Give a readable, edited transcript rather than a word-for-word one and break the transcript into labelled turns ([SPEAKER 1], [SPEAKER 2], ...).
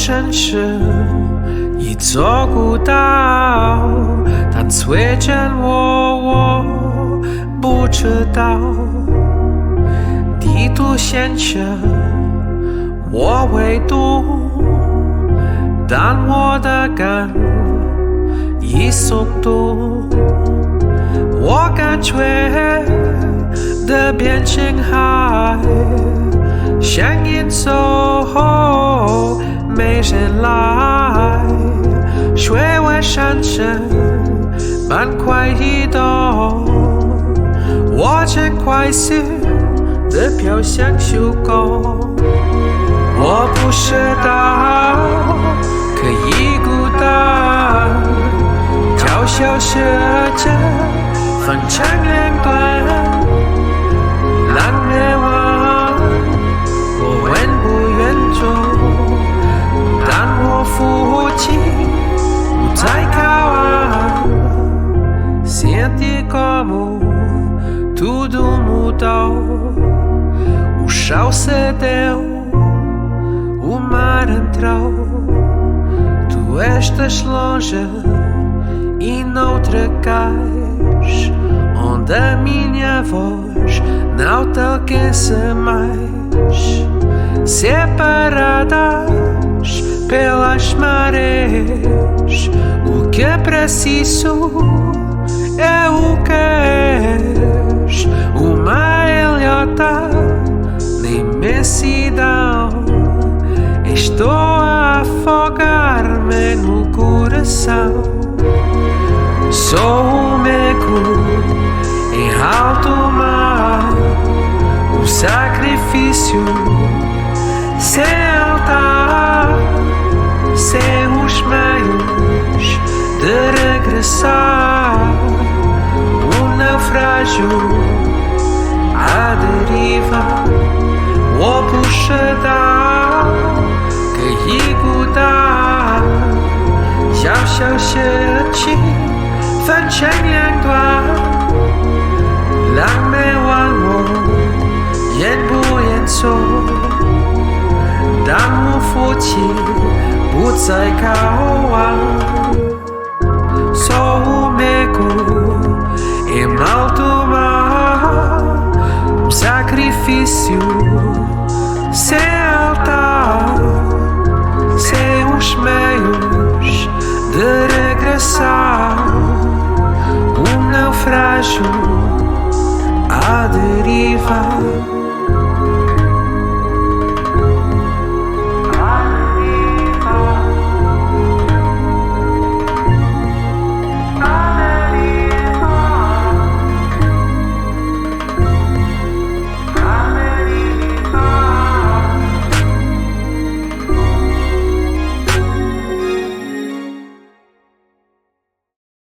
[SPEAKER 1] 城市一座孤岛，它催着我不知道。地图显示我纬度，但我的感以速度，我感觉的边境海，像演奏后没人来，水位上升，板块移动，我正快速的飘向虚构。我不知道可以孤单，娇小世界分成两端，浪没完，我愿不愿做，但我父亲不再靠岸，senti como tudo mudou, o chão cedeu, o mar entrou, tu estás longe e noutra cais, onde a minha voz não te alcança mais, separadas pelas marés, o que preciso é o que és, uma ilhota na imensidão. Estou a afogar-me no coração. Sou um eco em alto mar, um sacrifício sem altar, sem os meios de regressar. Um naufrágio à deriva, o puxadão可以孤单，小小事情分成两段，浪没完我演不演奏，但我父亲不再靠岸。Sou um eco em alto mar, um sacrifício sem altar, sem os meios de regressar. Um naufrágio